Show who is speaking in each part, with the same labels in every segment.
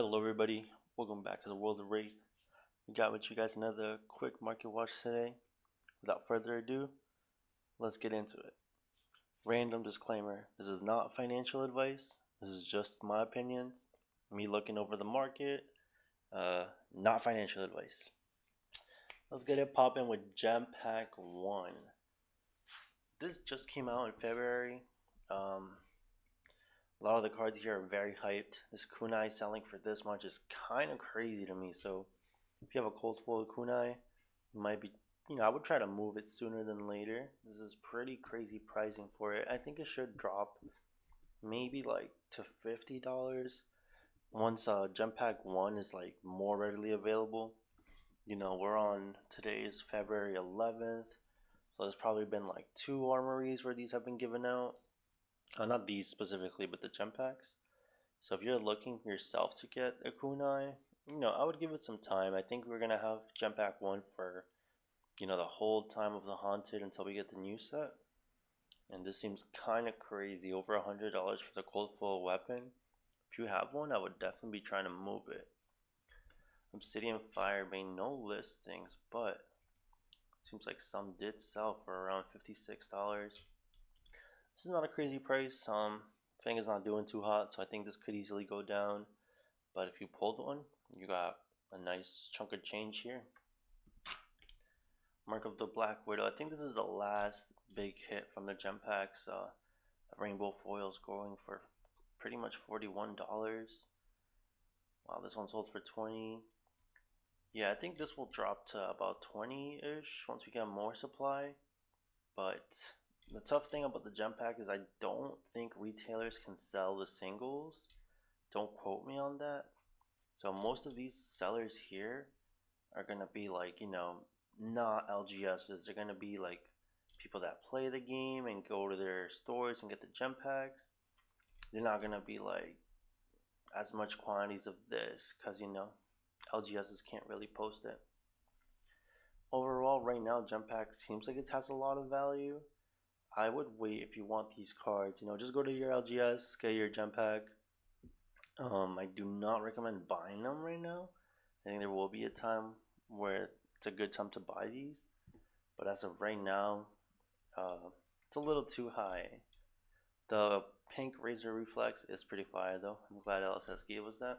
Speaker 1: Hello, everybody. Welcome back to the world of rate. We got with you guys another quick market watch today. Without further ado, let's get into it. Random disclaimer: this is not financial advice. This is just my opinions, me looking over the market. Not financial advice. Let's get it popping with Gem Pack 1. This just came out in February. A lot of the cards here are very hyped. This kunai selling for this much is kind of crazy to me. So if you have a cold foil kunai, you might be, I would try to move it sooner than later. This is pretty crazy pricing for it. I think it should drop maybe like to $50 once Gem Pack 1 is like more readily available. We're on today's February 11th. So there's probably been like two armories where these have been given out. Not these specifically, but the gem packs. So if you're looking yourself to get a kunai, I would give it some time. I think we're gonna have gem pack 1 for the whole time of the haunted until we get the new set. And this seems kind of crazy. Over $100 for the cold foil weapon. If you have one, I would definitely be trying to move it. Obsidian Firebane, no listings, but seems like some did sell for around $56. This is not a crazy price. Thing is not doing too hot, so I think this could easily go down. But if you pulled one, you got a nice chunk of change here. Mark of the Black Widow. I think this is the last big hit from the gem packs. Rainbow foils going for pretty much $41. Wow, this one sold for 20. Yeah, I think this will drop to about 20-ish once we get more supply. But the tough thing about the gem pack is I don't think retailers can sell the singles. Don't quote me on that. So most of these sellers here are going to be like, not LGSs. They're going to be like people that play the game and go to their stores and get the gem packs. They're not going to be like as much quantities of this because, LGSs can't really post it. Overall, right now, gem pack seems like it has a lot of value. I would wait if you want these cards. Just go to your LGS, get your gem pack. I do not recommend buying them right now. I think there will be a time where it's a good time to buy these, but as of right now, it's a little too high. The pink Razor Reflex is pretty fire though. I'm glad LSS gave us that.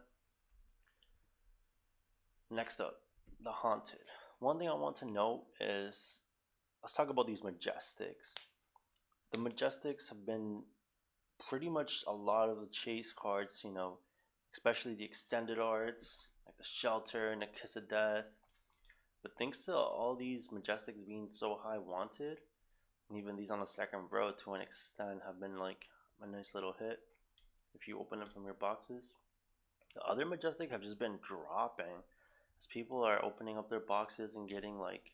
Speaker 1: Next up, the Haunted. One thing I want to note is, let's talk about these Majestics. The Majestics have been pretty much a lot of the chase cards, especially the extended arts, like the Shelter and the Kiss of Death. But thanks to all these Majestics being so high wanted, and even these on the second row to an extent have been like a nice little hit if you open them from your boxes. The other Majestic have just been dropping as people are opening up their boxes and getting like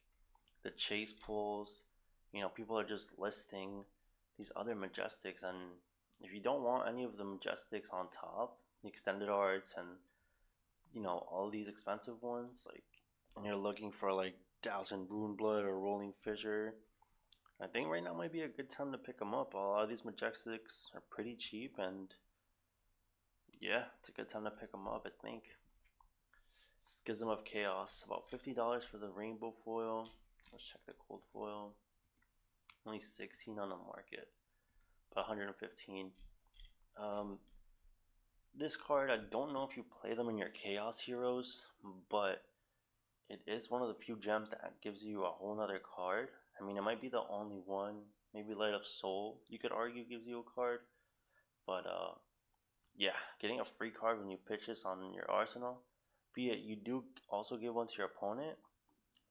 Speaker 1: the chase pulls. People are just listing these other Majestics, and if you don't want any of the Majestics on top, the extended arts and all these expensive ones, like, and you're looking for like Thousand Blood or Rolling Fissure, I think right now might be a good time to pick them up. A lot of these Majestics are pretty cheap, and yeah, it's a good time to pick them up, I think. Schism of Chaos, about $50 for the rainbow foil. Let's check the cold foil. Only 16 on the market, but 115. This card, I don't know if you play them in your Chaos Heroes, but it is one of the few gems that gives you a whole nother card. I mean, it might be the only one. Maybe Light of Soul, you could argue, gives you a card. But yeah, getting a free card when you pitch this on your arsenal, be it you do also give one to your opponent,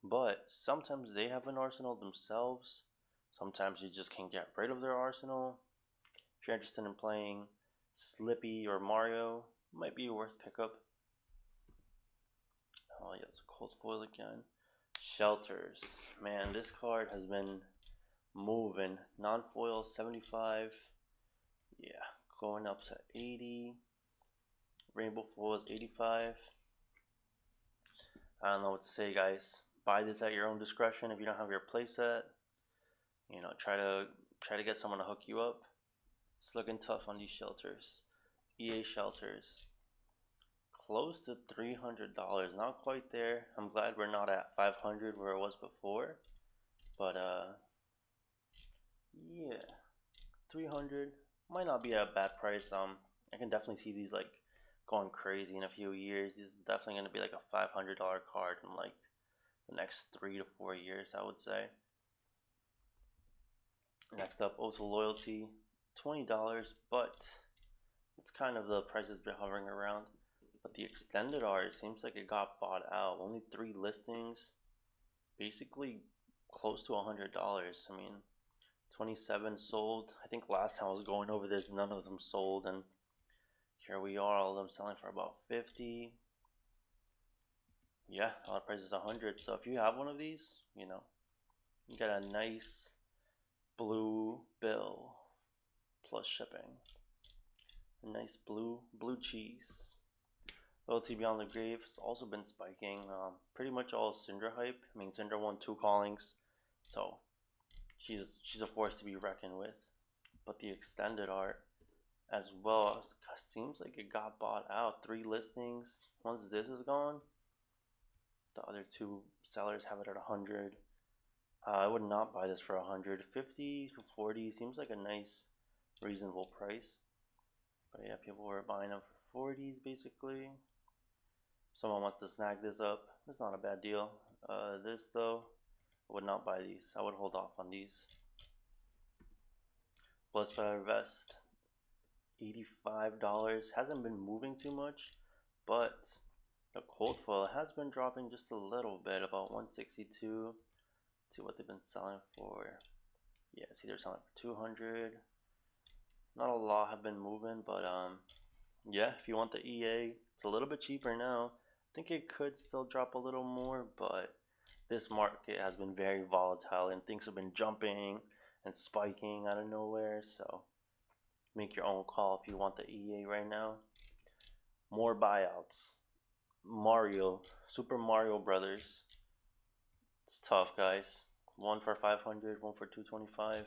Speaker 1: but sometimes they have an arsenal themselves. Sometimes you just can't get rid of their arsenal. If you're interested in playing Slippy or Mario, might be a worth pickup. Oh yeah, it's a cold foil again. Shelters. Man, this card has been moving. Non-foil 75. Yeah, going up to 80. Rainbow foil is 85. I don't know what to say, guys. Buy this at your own discretion if you don't have your playset. Try to get someone to hook you up. It's looking tough on these shelters. EA Shelters. close to $300. Not quite there. I'm glad we're not at 500 where it was before. But yeah, 300 might not be a bad price. I can definitely see these like going crazy in a few years. This is definitely going to be like a $500 card in like the next 3 to 4 years, I would say. Next up, Ultra Loyalty, $20, but it's kind of the prices been hovering around. But the extended art seems like it got bought out. Only 3 listings, basically close to $100. I mean, 27 sold. I think last time I was going over this, none of them sold, and here we are, all of them selling for about 50. Yeah, our price is 100. So if you have one of these, you get a nice blue bill plus shipping. A nice blue cheese. Loyalty Beyond the Grave has also been spiking. Pretty much all Syndra hype. I mean, Syndra won 2 callings, so she's a force to be reckoned with. But the extended art as well seems like it got bought out. 3 listings. Once this is gone, the other 2 sellers have it at 100. I would not buy this for 100. 50 to 40 seems like a nice, reasonable price. But yeah, people were buying them for 40s basically. Someone wants to snag this up. It's not a bad deal. This though, I would not buy these. I would hold off on these. Blood Spider Vest, $85. Hasn't been moving too much, but the cold foil has been dropping just a little bit, about 162. Let's see what they've been selling for. Yeah, see they're selling for 200. Not a lot have been moving, but yeah, if you want the EA, it's a little bit cheaper now. I think it could still drop a little more, but this market has been very volatile and things have been jumping and spiking out of nowhere, so make your own call if you want the EA right now. More buyouts. Mario, Super Mario Brothers. It's tough, guys. One for 500, one for 225.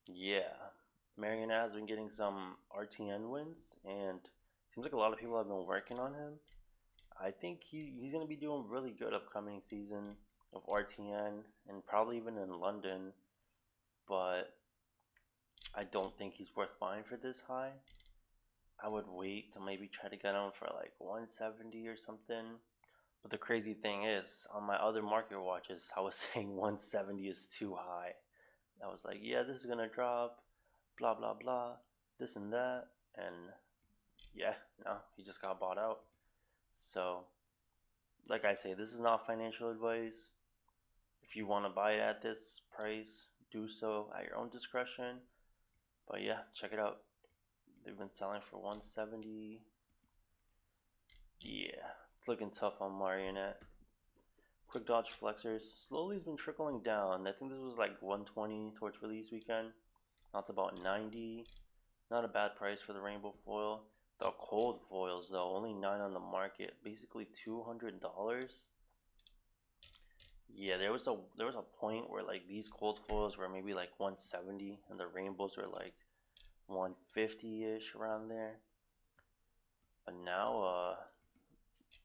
Speaker 1: Yeah, Marionette has been getting some RTN wins, and seems like a lot of people have been working on him. I think he's going to be doing really good upcoming season of RTN and probably even in London, but I don't think he's worth buying for this high. I would wait to maybe try to get him for like 170 or something. But the crazy thing is, on my other market watches, I was saying 170 is too high. I was like, yeah, this is gonna drop, blah blah blah, this and that, and yeah, no, he just got bought out. So, like I say, this is not financial advice. If you want to buy it at this price, do so at your own discretion. But yeah, check it out. They've been selling for 170. Yeah, it's looking tough on Marionette. Quick dodge flexors slowly has been trickling down. I think this was like 120 towards release weekend. Now it's about 90. Not a bad price for the rainbow foil. The cold foils though, only 9 on the market, basically $200. Yeah, there was a point where like these cold foils were maybe like 170 and the rainbows were like 150-ish around there. But now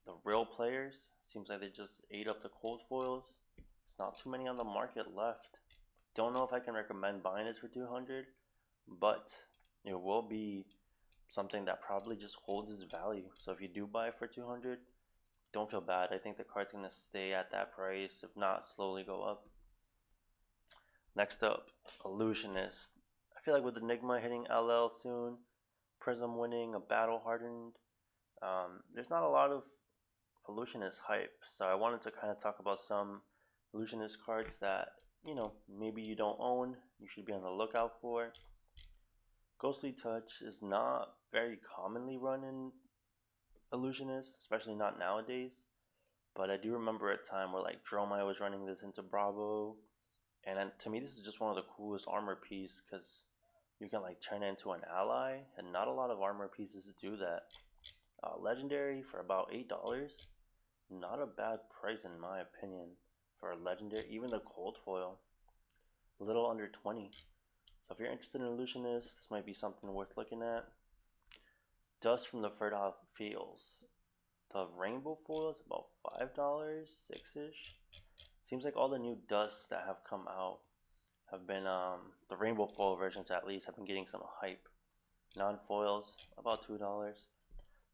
Speaker 1: the real players seems like they just ate up the cold foils. There's not too many on the market left. Don't know if I can recommend buying this for 200, but it will be something that probably just holds its value. So if you do buy it for 200, don't feel bad. I think the card's gonna stay at that price, if not slowly go up. Next up, Illusionist. I feel like with Enigma hitting LL soon, Prism winning a battle hardened, there's not a lot of Illusionist hype. So I wanted to kind of talk about some Illusionist cards that maybe you don't own, you should be on the lookout for. Ghostly Touch is not very commonly run in Illusionist, especially not nowadays. But I do remember a time where like Dromai was running this into Bravo, and then, to me this is just one of the coolest armor piece because you can like turn it into an ally, and not a lot of armor pieces do that. Legendary for about $8, not a bad price in my opinion for a legendary. Even the cold foil, a little under 20. So if you're interested in Illusionist, this might be something worth looking at. dust from the fertile fields. The rainbow foil is about $5, 6-ish. Seems like all the new dusts that have come out have been the rainbow foil versions at least have been getting some hype. Non-foils about $2.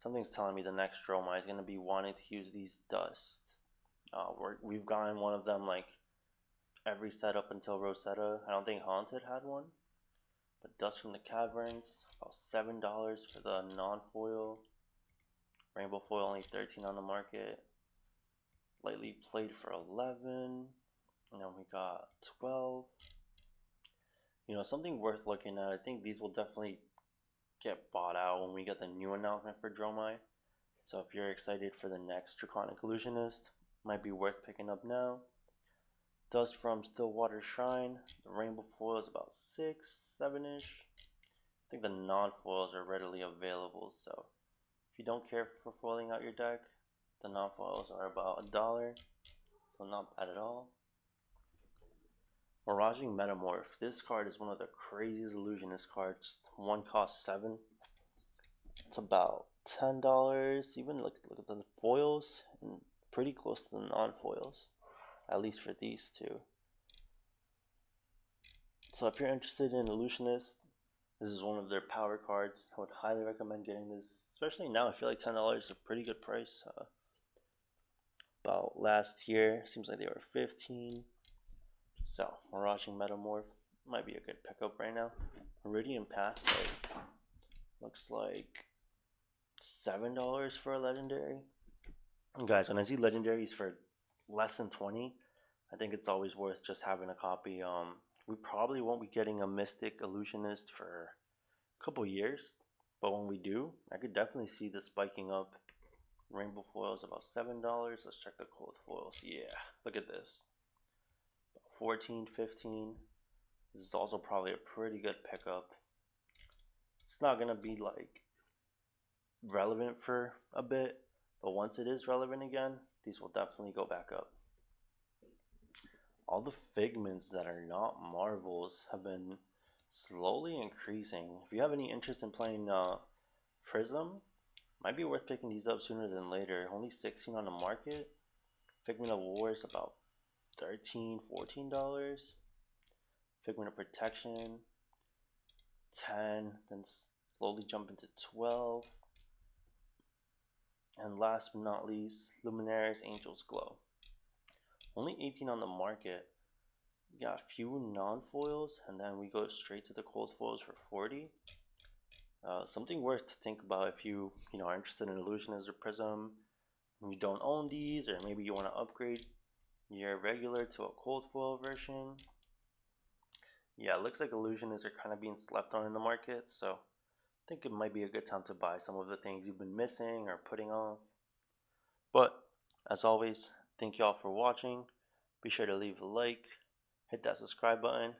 Speaker 1: Something's telling me the next Dromai is gonna be wanting to use these dusts. We've gotten one of them like every set up until Rosetta. I don't think Haunted had one. But Dust from the Caverns, about $7 for the non-foil. Rainbow foil only 13 on the market. Lightly played for 11. And then we got 12. You know, something worth looking at. I think these will definitely get bought out when we get the new announcement for Dromai. So if you're excited for the next Draconic Illusionist, might be worth picking up now. Dust from Stillwater Shrine. The rainbow foil is about 6, 7-ish. I think the non-foils are readily available, so if you don't care for foiling out your deck, the non-foils are about $1, so not bad at all. Miraging Metamorph. This card is one of the craziest Illusionist cards. One costs 7. It's about $10. Even look at the foils, and pretty close to the non-foils, at least for these two. So if you're interested in Illusionist, this is one of their power cards. I would highly recommend getting this, especially now. I feel like $10 is a pretty good price. About last year, seems like they were 15. So Miraging Metamorph might be a good pickup right now. Meridian Pathway looks like $7 for a legendary. Guys, when I see legendaries for less than 20, I think it's always worth just having a copy. We probably won't be getting a Mystic Illusionist for a couple years, but when we do, I could definitely see this spiking up. Rainbow foil is about $7. Let's check the cold foils. Yeah, look at this. 14, 15. This is also probably a pretty good pickup. It's not gonna be like relevant for a bit, but once it is relevant again, these will definitely go back up. All the figments that are not marvels have been slowly increasing. If you have any interest in playing Prism, might be worth picking these up sooner than later. Only 16 on the market. Figment of War is about $13, $14. Figment of Protection, 10, then slowly jump into 12. And last but not least, Luminaris Angel's Glow. Only 18 on the market. We got a few non-foils, and then we go straight to the cold foils for 40. Something worth to think about if you are interested in Illusionist or Prism. You don't own these, or maybe you want to upgrade your regular to a cold foil version. Yeah, it looks like Illusionists are kind of being slept on in the market, so I think it might be a good time to buy some of the things you've been missing or putting off. But as always, thank you all for watching. Be sure to leave a like, hit that subscribe button,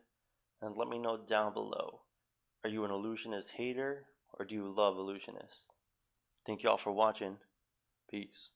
Speaker 1: and let me know down below. Are you an Illusionist hater, or do you love Illusionists? Thank you all for watching. Peace.